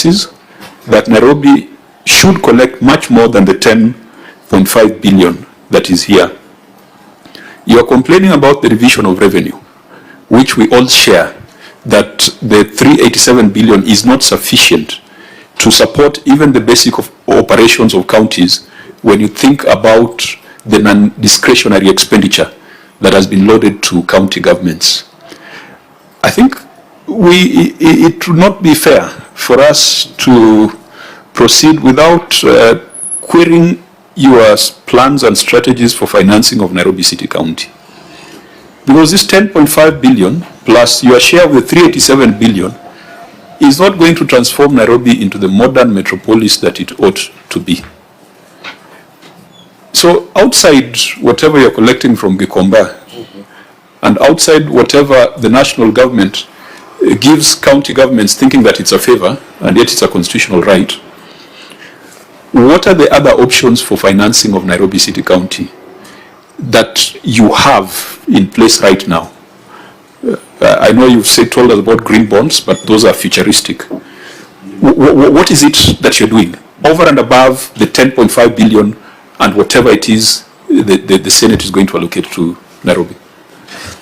taxes, that Nairobi should collect much more than the 10.5 billion that is here. You are complaining about the division of revenue, which we all share, that the 387 billion is not sufficient to support even the basic operations of counties when you think about the non-discretionary expenditure that has been loaded to county governments. I think it would not be fair for us to proceed without querying your plans and strategies for financing of Nairobi City County. Because this 10.5 billion plus your share of the 387 billion is not going to transform Nairobi into the modern metropolis that it ought to be. So outside whatever you're collecting from Gikomba, and outside whatever the national government gives county governments thinking that it's a favor, and yet it's a constitutional right, what are the other options for financing of Nairobi City County that you have in place right now? I know you've told us about green bonds, but those are futuristic. What is it that you're doing over and above the 10.5 billion and whatever it is the Senate is going to allocate to Nairobi?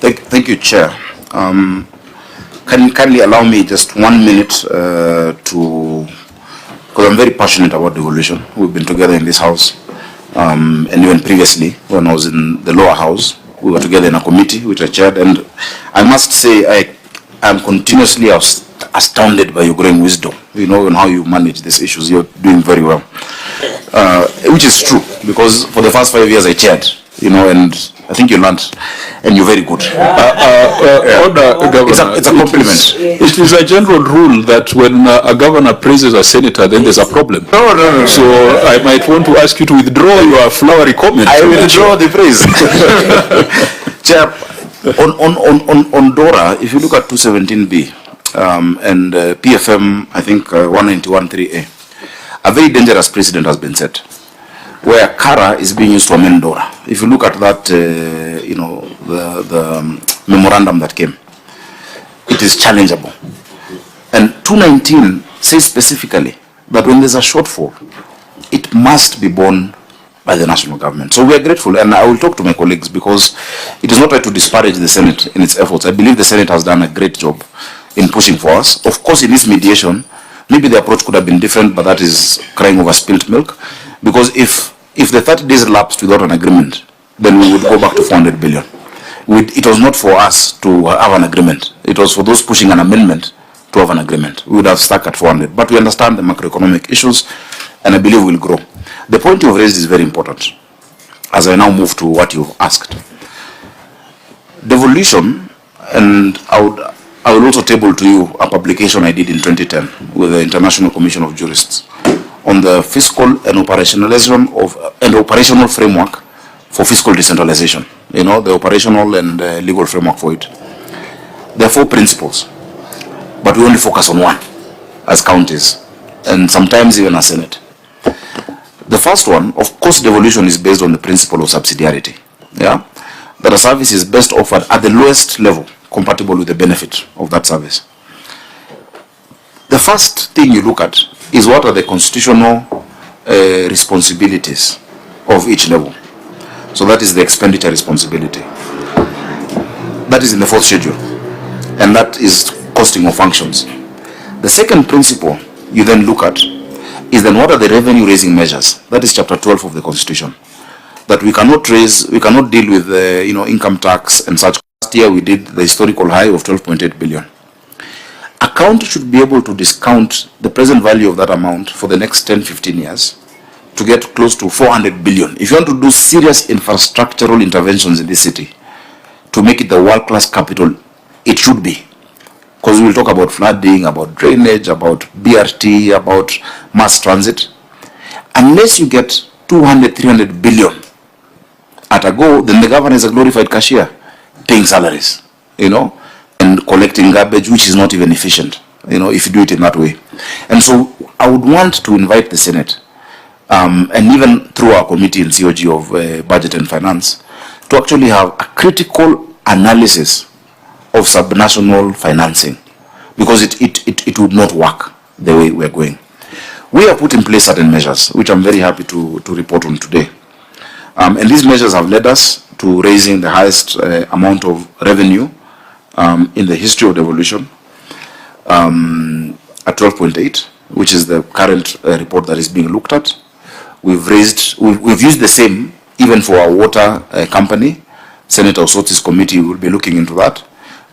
Thank you, Chair. Can you kindly allow me just 1 minute to, because I'm very passionate about devolution. We've been together in this house, and even previously when I was in the lower house, we were together in a committee which I chaired, and I must say I am continuously astounded by your growing wisdom, and how you manage these issues. You're doing very well, which is true, because for the first 5 years I chaired, and I think you learned, and you're very good. Governor, it's a compliment. It is a general rule that when a governor praises a senator, then there's a problem. No. So I might want to ask you to withdraw your flowery comment. I will withdraw the praise. Chair, on DORA, if you look at 217B and PFM, I think 191.3A, a very dangerous precedent has been set, where Kara is being used to amend DORA. If you look at that, the memorandum that came, it is challengeable. And 219 says specifically that when there's a shortfall, it must be borne by the national government. So we are grateful, and I will talk to my colleagues, because it is not right to disparage the Senate in its efforts. I believe the Senate has done a great job in pushing for us. Of course, in this mediation, maybe the approach could have been different, but that is crying over spilt milk. Because if the 30 days lapsed without an agreement, then we would go back to 400 billion. It was not for us to have an agreement. It was for those pushing an amendment to have an agreement. We would have stuck at 400. But we understand the macroeconomic issues, and I believe we'll grow. The point you've raised is very important, as I now move to what you've asked. Devolution, and I will also table to you a publication I did in 2010 with the International Commission of Jurists on the fiscal and operational framework for fiscal decentralization. The operational and legal framework for it. There are 4 principles, but we only focus on one as counties, and sometimes even as Senate. The first one, of course, devolution is based on the principle of subsidiarity. Yeah, that a service is best offered at the lowest level compatible with the benefit of that service. The first thing you look at is what are the constitutional responsibilities of each level. So that is the expenditure responsibility. That is in the 4th schedule, and that is costing of functions. The second principle you then look at is then what are the revenue raising measures. That is chapter 12 of the Constitution. That we cannot deal with income tax and such. Last year we did the historical high of 12.8 billion. A county should be able to discount the present value of that amount for the next 10-15 years to get close to 400 billion. If you want to do serious infrastructural interventions in this city to make it the world-class capital, it should be. Because we will talk about flooding, about drainage, about BRT, about mass transit. Unless you get 200, 300 billion at a go, then the government is a glorified cashier, paying salaries, and collecting garbage, which is not even efficient, if you do it in that way. And so I would want to invite the Senate, and even through our committee in COG of Budget and Finance, to actually have a critical analysis of subnational financing, because it would not work. the way we're going. We have put in place certain measures, which I'm very happy to report on today. And these measures have led us to raising the highest amount of revenue in the history of devolution at 12.8, which is the current report that is being looked at. We've used the same even for our water company. Senator Osoti's committee will be looking into that,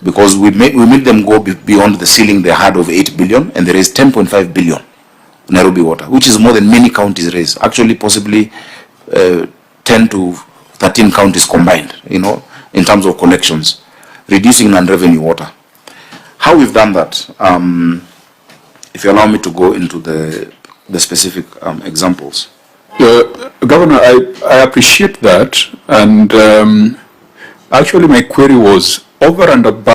because we made them go beyond the ceiling they had of 8 billion, and they raised 10.5 billion Nairobi Water, which is more than many counties raised. Actually, possibly 10 to 13 counties combined, you know, in terms of collections, reducing non-revenue water. How we've done that, if you allow me to go into the specific examples. Governor, I appreciate that, and actually my query was over and above